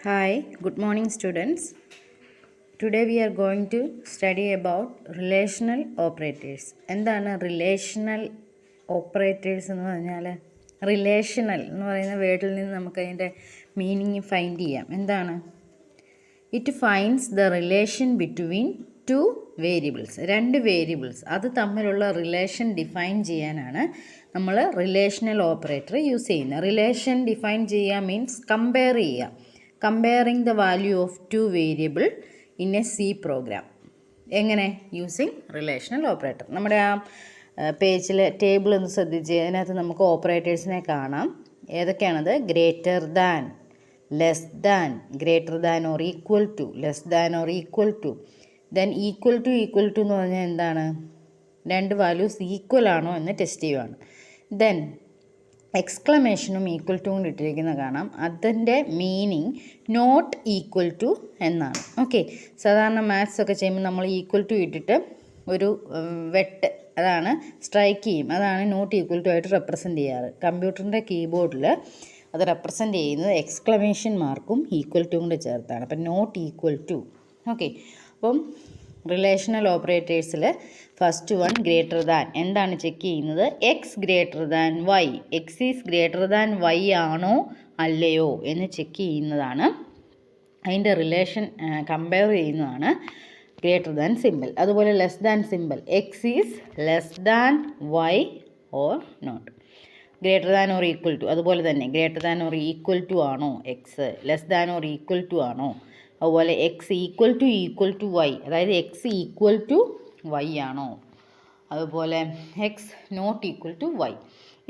Hi, good morning students. Today we are going to study about relational operators. എന്താണ് relational operators എന്ന് പറഞ്ഞാൽ relational എന്ന് പറയുന്ന വേർഡിൽ നിന്ന് നമുക്ക് അതിൻ്റെ മീനിങ് ഫൈൻഡ് ചെയ്യാം. എന്താണ്? It finds the relation between two variables. രണ്ട് വേരിയബിൾസ് അത് തമ്മിലുള്ള റിലേഷൻ ഡിഫൈൻ ചെയ്യാനാണ് നമ്മൾ റിലേഷണൽ ഓപ്പറേറ്റർ യൂസ് ചെയ്യുന്നത്. റിലേഷൻ ഡിഫൈൻ ചെയ്യുക മീൻസ് കമ്പയർ ചെയ്യുക. Comparing the value of two variable in a C program. എങ്ങനെ? Using relational operator. നമ്മുടെ ആ പേജിൽ ടേബിൾ ഒന്ന് ശ്രദ്ധിച്ച് അതിനകത്ത് നമുക്ക് ഓപ്പറേറ്റേഴ്സിനെ കാണാം. ഏതൊക്കെയാണത്? Greater than, less than, greater than or equal to, less than or equal to. Then equal to എന്ന് പറഞ്ഞാൽ എന്താണ്? രണ്ട് വാല്യൂസ് ഈക്വൽ ആണോ എന്ന് ടെസ്റ്റ് ചെയ്യുവാണ്. ദെൻ എക്സ്ക്ലമേഷനും ഈക്വൽ ടു കൊണ്ട് ഇട്ടിരിക്കുന്നത് കാണാം. അതിൻ്റെ മീനിങ് നോട്ട് ഈക്വൽ ടു എന്നാണ്. ഓക്കെ, സാധാരണ മാത്സ് ഒക്കെ ചെയ്യുമ്പോൾ നമ്മൾ ഈക്വൽ ടു ഇട്ടിട്ട് ഒരു വെട്ട്, അതാണ് സ്ട്രൈക്ക് ചെയ്യും, അതാണ് നോട്ട് ഈക്വൽ ടു ആയിട്ട് റെപ്രസെൻറ്റ് ചെയ്യാറ്. കമ്പ്യൂട്ടറിൻ്റെ കീബോർഡിൽ അത് റെപ്രസെൻറ്റ് ചെയ്യുന്നത് എക്സ്ക്ലമേഷൻ മാർക്കും ഈക്വൽ ടു കൊണ്ട് ചേർത്താണ്. അപ്പം നോട്ട് ഈക്വൽ ടു. ഓക്കെ, അപ്പം റിലേഷണൽ ഓപ്പറേറ്റേഴ്സിൽ ഫസ്റ്റ് വൺ ഗ്രേറ്റർ ദാൻ. എന്താണ് ചെക്ക് ചെയ്യുന്നത്? X greater than Y, X is greater than Y ആണോ അല്ലയോ എന്ന് ചെക്ക് ചെയ്യുന്നതാണ്. അതിൻ്റെ റിലേഷൻ കമ്പയർ ചെയ്യുന്നതാണ് ഗ്രേറ്റർ ദാൻ സിമ്പിൾ. അതുപോലെ less than simple, X is less than Y or not. Greater than or equal to, അതുപോലെ തന്നെ greater than or equal to ആണോ X, less than or equal to ആണോ. അതുപോലെ X equal to Y, അതായത് X equal to Y ആണോ. അതുപോലെ X not equal to Y.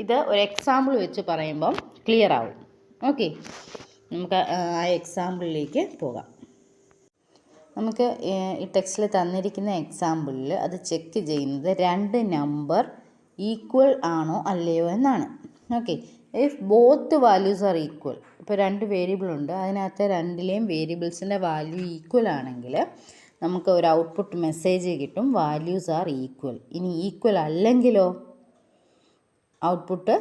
ഇത് ഒരു എക്സാമ്പിൾ വെച്ച് പറയുമ്പം ക്ലിയർ ആവും. ഓക്കെ, നമുക്ക് ആ എക്സാമ്പിളിലേക്ക് പോകാം. നമുക്ക് ഈ ടെക്സ്റ്റിൽ തന്നിരിക്കുന്ന എക്സാമ്പിളിൽ അത് ചെക്ക് ചെയ്യുന്നത് രണ്ട് നമ്പർ ഈക്വൽ ആണോ അല്ലയോ എന്നാണ്. Okay, if both values R equal, ഇപ്പോൾ രണ്ട് വേരിയബിൾ ഉണ്ട്, അതിനകത്ത് രണ്ടിലെയും വേരിയബിൾസിൻ്റെ വാല്യൂ ഈക്വൽ ആണെങ്കിൽ നമുക്ക് ഒരു ഔട്ട്പുട്ട് മെസ്സേജ് കിട്ടും, വാല്യൂസ് ആർ ഈക്വൽ. ഇനി ഈക്വൽ അല്ലെങ്കിലോ ഔട്ട്പുട്ട്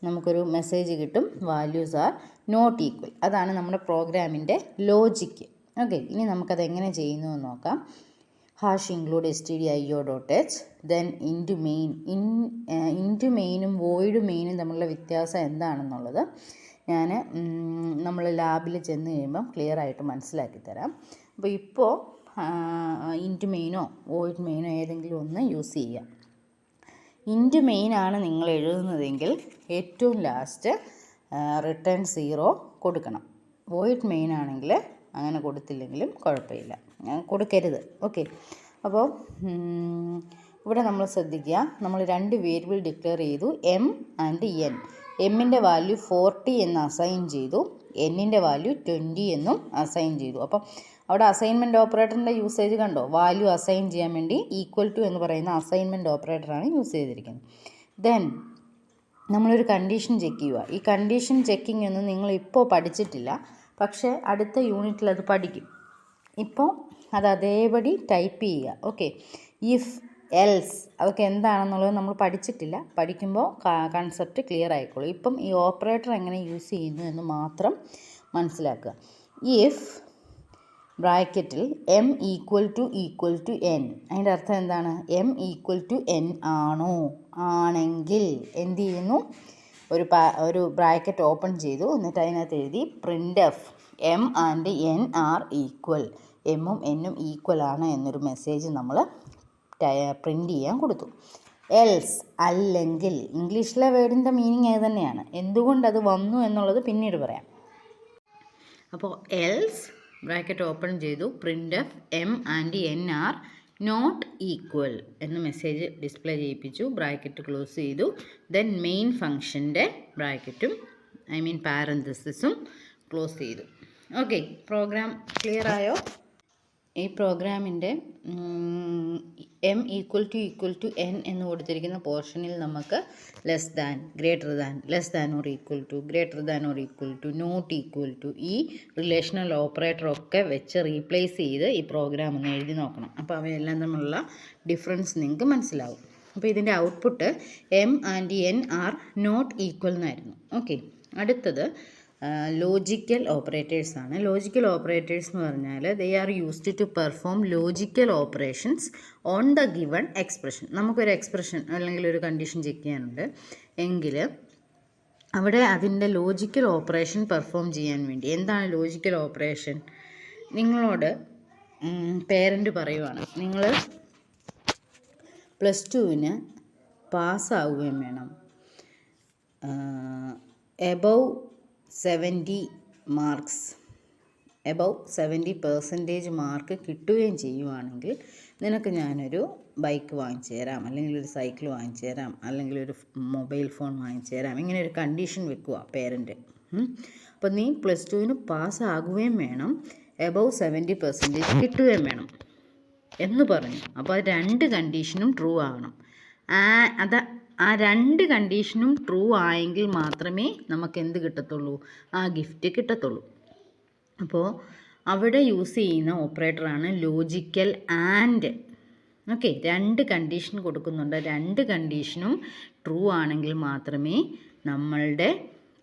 നമുക്കൊരു മെസ്സേജ് കിട്ടും, വാല്യൂസ് ആർ നോട്ട് ഈക്വൽ. അതാണ് നമ്മുടെ പ്രോഗ്രാമിൻ്റെ ലോജിക്ക്. ഓക്കെ, ഇനി നമുക്കത് എങ്ങനെ ചെയ്യുന്നു എന്ന് നോക്കാം. Hash include stdio.h, then int main. Int മെയിനും വോയിഡ് മെയിനും തമ്മിലുള്ള വ്യത്യാസം എന്താണെന്നുള്ളത് ഞാൻ നമ്മൾ ലാബിൽ ചെന്ന് കഴിയുമ്പം ക്ലിയർ ആയിട്ട് മനസ്സിലാക്കി തരാം. അപ്പോൾ ഇപ്പോൾ ഇൻറ്റു മെയിനോ വോയിഡ് മെയിനോ ഏതെങ്കിലും ഒന്ന് യൂസ് ചെയ്യാം. ഇൻറ്റു മെയിനാണ് നിങ്ങൾ എഴുതുന്നതെങ്കിൽ ഏറ്റവും ലാസ്റ്റ് റിട്ടേൺ 0 കൊടുക്കണം. വോയിഡ് മെയിൻ ആണെങ്കിൽ അങ്ങനെ കൊടുത്തില്ലെങ്കിലും കുഴപ്പമില്ല, കൊടുക്കരുത്. ഓക്കെ, അപ്പോൾ ഇവിടെ നമ്മൾ ശ്രദ്ധിക്കുക, നമ്മൾ രണ്ട് വേരിയബിൾ ഡിക്ലെയർ ചെയ്തു, എം ആൻഡ് എൻ. എമ്മിൻ്റെ വാല്യൂ 40 എന്ന് അസൈൻ ചെയ്തു, എന്നിൻ്റെ വാല്യൂ 20 എന്നും അസൈൻ ചെയ്തു. അപ്പം അവിടെ അസൈൻമെൻറ്റ് ഓപ്പറേറ്ററിൻ്റെ യൂസേജ് കണ്ടോ? വാല്യൂ അസൈൻ ചെയ്യാൻ വേണ്ടി ഈക്വൽ ടു എന്ന് പറയുന്ന അസൈൻമെൻറ്റ് ഓപ്പറേറ്ററാണ് യൂസ് ചെയ്തിരിക്കുന്നത്. ദെൻ നമ്മളൊരു കണ്ടീഷൻ ചെക്ക് ചെയ്യുക. ഈ കണ്ടീഷൻ ചെക്കിംഗ് ഒന്നും നിങ്ങൾ ഇപ്പോൾ പഠിച്ചിട്ടില്ല, പക്ഷേ അടുത്ത യൂണിറ്റിൽ അത് പഠിക്കും. ഇപ്പോൾ അത് അതേപടി ടൈപ്പ് ചെയ്യുക. ഓക്കെ, ഇഫ്, എൽസ്, അതൊക്കെ എന്താണെന്നുള്ളത് നമ്മൾ പഠിച്ചിട്ടില്ല, പഠിക്കുമ്പോൾ കൺസെപ്റ്റ് ക്ലിയർ ആയിക്കോളൂ. ഇപ്പം ഈ ഓപ്പറേറ്റർ എങ്ങനെ യൂസ് ചെയ്യുന്നു എന്ന് മാത്രം മനസ്സിലാക്കുക. ഇഫ് ബ്രാക്കറ്റിൽ എം ഈക്വൽ ടു എൻ, അതിൻ്റെ അർത്ഥം എന്താണ്? എം ഈക്വൽ ടു എൻ ആണോ? ആണെങ്കിൽ എന്ത് ചെയ്യുന്നു? ഒരു ബ്രാക്കറ്റ് ഓപ്പൺ ചെയ്തു, എന്നിട്ട് അതിനകത്ത് എഴുതി print F M and N R equal, എമ്മും എന്നും ഈക്വൽ ആണ് എന്നൊരു മെസ്സേജ് നമ്മൾ പ്രിൻ്റ് ചെയ്യാൻ കൊടുത്തു. എൽസ്, അല്ലെങ്കിൽ, ഇംഗ്ലീഷിലെ വേർഡിൻ്റെ മീനിങ് അത് തന്നെയാണ്, എന്തുകൊണ്ടത് വന്നു എന്നുള്ളത് പിന്നീട് പറയാം. അപ്പോൾ എൽസ് ബ്രാക്കറ്റ് ഓപ്പൺ ചെയ്തു, print F M and N R not equal എന്ന് മെസ്സേജ് ഡിസ്പ്ലേ ചെയ്യിപ്പിച്ചു, ബ്രാക്കറ്റ് ക്ലോസ് ചെയ്തു. ദെൻ മെയിൻ ഫംഗ്ഷൻ്റെ ബ്രാക്കറ്റും പാരന്തസിസും ക്ലോസ് ചെയ്തു. ഓക്കെ, പ്രോഗ്രാം ക്ലിയർ ആയോ? ഈ പ്രോഗ്രാമിൻ്റെ എം ഈക്വൽ ടു എൻ എന്ന് കൊടുത്തിരിക്കുന്ന പോർഷനിൽ നമുക്ക് less than, greater than, less than or equal to, greater than or equal to, not equal to, ഈ റിലേഷണൽ ഓപ്പറേറ്ററൊക്കെ വെച്ച് റീപ്ലേസ് ചെയ്ത് ഈ പ്രോഗ്രാം ഒന്ന് എഴുതി നോക്കണം. അപ്പോൾ അവയെല്ലാം തമ്മിലുള്ള ഡിഫറൻസ് നിങ്ങൾക്ക് മനസ്സിലാവും. അപ്പോൾ ഇതിൻ്റെ output M and N R not equal എന്നായിരുന്നു. ഓക്കെ, അടുത്തത് ലോജിക്കൽ ഓപ്പറേറ്റേഴ്സ് ആണ്. ലോജിക്കൽ ഓപ്പറേറ്റേഴ്സ് എന്ന് പറഞ്ഞാൽ they are used to perform logical operations on the given expression. നമുക്കൊരു എക്സ്പ്രഷൻ അല്ലെങ്കിൽ ഒരു കണ്ടീഷൻ ചെക്ക് ചെയ്യാനുണ്ട് എങ്കിൽ അവിടെ അതിൻ്റെ ലോജിക്കൽ ഓപ്പറേഷൻ പെർഫോം ചെയ്യാൻ വേണ്ടി. എന്താണ് ലോജിക്കൽ ഓപ്പറേഷൻ? നിങ്ങളോട് പേരൻ്റ് പറയുവാണ്, നിങ്ങൾ +2 പാസ്സാവുകയും വേണം, എബവ് 70 മാർക്സ്, എബവ് 70% മാർക്ക് കിട്ടുകയും ചെയ്യുവാണെങ്കിൽ നിനക്ക് ഞാനൊരു ബൈക്ക് വാങ്ങിച്ചു തരാം, അല്ലെങ്കിൽ ഒരു സൈക്കിൾ വാങ്ങിച്ചു തരാം, അല്ലെങ്കിൽ ഒരു മൊബൈൽ ഫോൺ വാങ്ങിച്ചു തരാം. ഇങ്ങനെ ഒരു കണ്ടീഷൻ വെക്കുക പേരൻ്റ്. അപ്പോൾ നീ +2 പാസ്സാകുകയും വേണം, എബവ് 70% കിട്ടുകയും വേണം എന്ന് പറഞ്ഞു. അപ്പോൾ ആ 2 കണ്ടീഷനും ട്രൂ ആകണം. ആ 2 കണ്ടീഷനും ട്രൂ ആയെങ്കിൽ മാത്രമേ നമുക്ക് എന്ത് കിട്ടത്തുള്ളൂ? ആ ഗിഫ്റ്റ് കിട്ടത്തുള്ളൂ. അപ്പോൾ അവിടെ യൂസ് ചെയ്യുന്ന ഓപ്പറേറ്ററാണ് ലോജിക്കൽ ആൻഡ്. ഓക്കെ, 2 കണ്ടീഷൻ കൊടുക്കുന്നുണ്ട്. 2 കണ്ടീഷനും ട്രൂ ആണെങ്കിൽ മാത്രമേ നമ്മളുടെ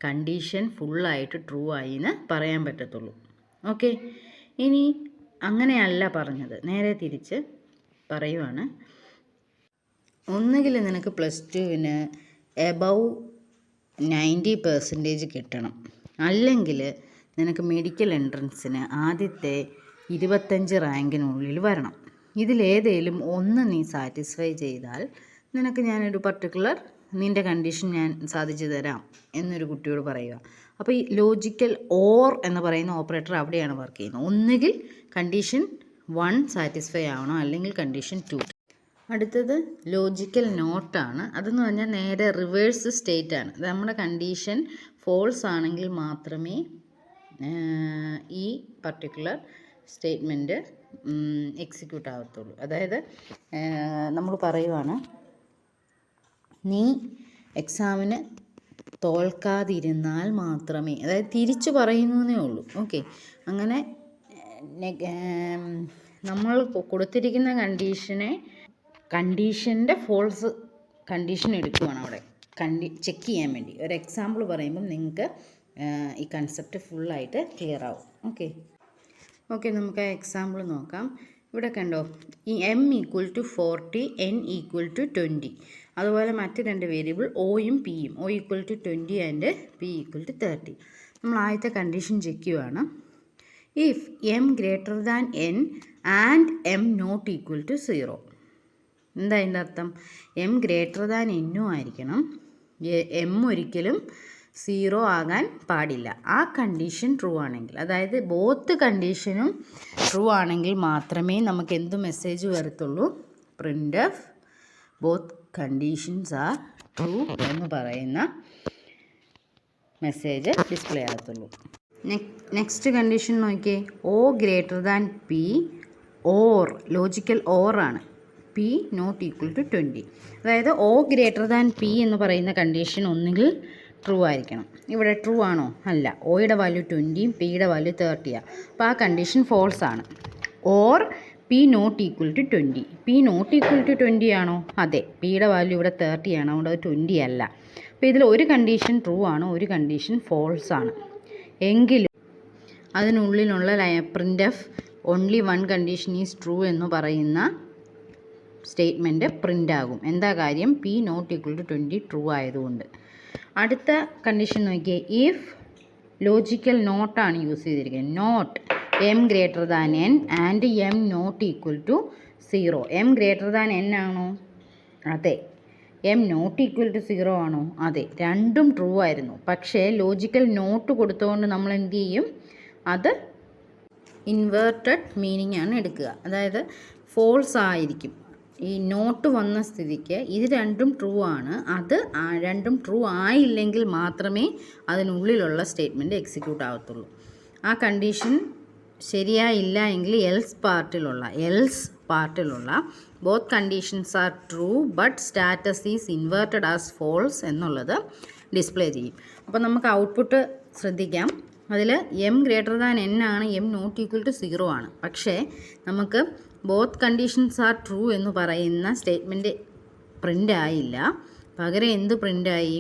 കണ്ടീഷൻ ഫുള്ളായിട്ട് ട്രൂ ആയി എന്ന് പറയാൻ പറ്റത്തുള്ളൂ. ഓക്കെ, ഇനി അങ്ങനെയല്ല പറഞ്ഞത്, നേരെ തിരിച്ച് പറയുവാണ്. ഒന്നുകിൽ നിനക്ക് +2 എബവ് 90% കിട്ടണം, അല്ലെങ്കിൽ നിനക്ക് മെഡിക്കൽ എൻട്രൻസിന് ആദ്യത്തെ 25 റാങ്കിനുള്ളിൽ വരണം. ഇതിലേതെങ്കിലും ഒന്ന് നീ സാറ്റിസ്ഫൈ ചെയ്താൽ നിനക്ക് ഞാനൊരു പർട്ടിക്കുലർ നിൻ്റെ കണ്ടീഷൻ ഞാൻ സാധിച്ചു തരാം എന്നൊരു കുട്ടിയോട് പറയുക. അപ്പോൾ ഈ ലോജിക്കൽ ഓർ എന്ന് പറയുന്ന ഓപ്പറേറ്റർ അവിടെയാണ് വർക്ക് ചെയ്യുന്നത്. ഒന്നുകിൽ കണ്ടീഷൻ 1 സാറ്റിസ്ഫൈ ആവണം, അല്ലെങ്കിൽ കണ്ടീഷൻ 2. അടുത്തത് ലോജിക്കൽ നോട്ടാണ്. അതെന്ന് പറഞ്ഞാൽ നേരെ റിവേഴ്സ് സ്റ്റേറ്റ് ആണ്. നമ്മുടെ കണ്ടീഷൻ ഫോൾസ് ആണെങ്കിൽ മാത്രമേ ഈ പർട്ടിക്കുലർ സ്റ്റേറ്റ്മെൻറ്റ് എക്സിക്യൂട്ട് ആവത്തുള്ളൂ. അതായത് നമ്മൾ പറയുവാണ്, നീ എക്സാമിന് തോൽക്കാതിരുന്നാൽ മാത്രമേ, അതായത് തിരിച്ചു പറയുന്നതേ ഉള്ളൂ. ഓക്കെ, അങ്ങനെ നമ്മൾ കൊടുത്തിരിക്കുന്ന കണ്ടീഷൻ്റെ ഫോൾസ് കണ്ടീഷൻ എടുക്കുവാണ് അവിടെ ചെക്ക് ചെയ്യാൻ വേണ്ടി. ഒരു എക്സാമ്പിൾ പറയുമ്പം നിങ്ങൾക്ക് ഈ കൺസെപ്റ്റ് ഫുള്ളായിട്ട് ക്ലിയർ ആവും. ഓക്കെ, നമുക്ക് ആ എക്സാമ്പിൾ നോക്കാം. ഇവിടെ കണ്ടോ, ഈ m = 40, n = 20. അതുപോലെ മറ്റ് 2 വേരിയബിൾ ഒയും പിയും, o = 20 ആൻഡ് p = 30. നമ്മൾ ആദ്യത്തെ കണ്ടീഷൻ ചെക്ക് ചെയ്യുവാണ്. If m > n and m ≠ 0. എന്താ അതിൻ്റെ അർത്ഥം? m > n ആയിരിക്കണം, m ഒരിക്കലും 0 ആകാൻ പാടില്ല. ആ കണ്ടീഷൻ ട്രൂ ആണെങ്കിൽ, അതായത് ബോത്ത് കണ്ടീഷനും ട്രൂ ആണെങ്കിൽ മാത്രമേ നമുക്ക് എന്ത് മെസ്സേജ് വരത്തുള്ളൂ? printf both conditions are true എന്ന് പറയുന്ന മെസ്സേജ് ഡിസ്പ്ലേ ആകത്തുള്ളൂ. നെക്സ്റ്റ് കണ്ടീഷൻ നോക്കിയേ, o > p or, logical or ആണ്, p ≠ 20. അതായത് o > p എന്ന് പറയുന്ന കണ്ടീഷൻ ഒന്നുകിൽ ട്രൂ ആയിരിക്കണം. ഇവിടെ ട്രൂ ആണോ? അല്ല. ഒയുടെ വാല്യൂ 20, പിയുടെ വാല്യൂ 30ആണ്. അപ്പോൾ ആ കണ്ടീഷൻ ഫോൾസ് ആണ്. Or p ≠ 20. p ≠ 20 ആണോ? അതെ. പിയുടെ വാല്യൂ ഇവിടെ 30 ആണ്, അവിടെ 20 അല്ല. അപ്പോൾ ഇതിൽ ഒരു കണ്ടീഷൻ ട്രൂ ആണ്, ഒരു കണ്ടീഷൻ ഫോൾസ് ആണ്. എങ്കിലും അതിനുള്ളിലുള്ള printf only one condition is true എന്ന് പറയുന്ന സ്റ്റേറ്റ്മെൻറ്റ് പ്രിൻ്റ് ആകും. എന്താ കാര്യം? p ≠ 20 ട്രൂ ആയതുകൊണ്ട്. അടുത്ത കണ്ടീഷൻ നോക്കിയേ, ഇഫ് ലോജിക്കൽ നോട്ടാണ് യൂസ് ചെയ്തിരിക്കുന്നത്. Not m > n and m ≠ 0. m > n ആണോ? അതെ. m ≠ 0 ആണോ? അതെ. രണ്ടും ട്രൂ ആയിരുന്നു. പക്ഷേ ലോജിക്കൽ നോട്ട് കൊടുത്തുകൊണ്ട് നമ്മൾ എന്ത് ചെയ്യും? അത് ഇൻവേർട്ടഡ് മീനിങ് ആണ് എടുക്കുക. അതായത് ഫോൾസ് ആയിരിക്കും. ഈ നോട്ട് വന്ന സ്ഥിതിക്ക് ഇത് രണ്ടും ട്രൂ ആണ്, അത് രണ്ടും ട്രൂ ആയില്ലെങ്കിൽ മാത്രമേ അതിനുള്ളിലുള്ള സ്റ്റേറ്റ്മെൻറ്റ് എക്സിക്യൂട്ട് ആവത്തുള്ളൂ. ആ കണ്ടീഷൻ ശരിയായില്ല എങ്കിൽ എൽസ് പാർട്ടിലുള്ള both conditions are true but status is inverted as false എന്നുള്ളത് ഡിസ്പ്ലേ ചെയ്യും. അപ്പോൾ നമുക്ക് ഔട്ട്പുട്ട് ശ്രദ്ധിക്കാം. അതിൽ m > n ആണ്, m ≠ 0 ആണ്. പക്ഷേ നമുക്ക് ബോത്ത് കണ്ടീഷൻസ് ആർ ട്രൂ എന്ന് പറയുന്ന സ്റ്റേറ്റ്മെൻറ്റ് പ്രിൻ്റ് ആയില്ല. പകരം എന്ത് പ്രിൻ്റായി?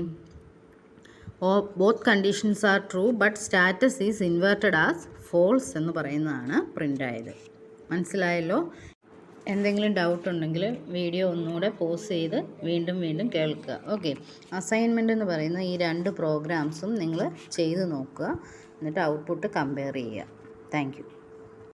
Both conditions are true but status is inverted as false എന്ന് പറയുന്നതാണ് പ്രിൻ്റ് ആയത്. മനസ്സിലായല്ലോ? എന്തെങ്കിലും ഡൗട്ട് ഉണ്ടെങ്കിൽ വീഡിയോ ഒന്നുകൂടെ പോസ് ചെയ്ത് വീണ്ടും വീണ്ടും കേൾക്കുക. ഓക്കെ, അസൈൻമെൻ്റ് എന്ന് പറയുന്ന ഈ 2 പ്രോഗ്രാംസും നിങ്ങൾ ചെയ്ത് നോക്കുക. എന്നിട്ട് ഔട്ട്പുട്ട് കമ്പയർ ചെയ്യുക. Thank you.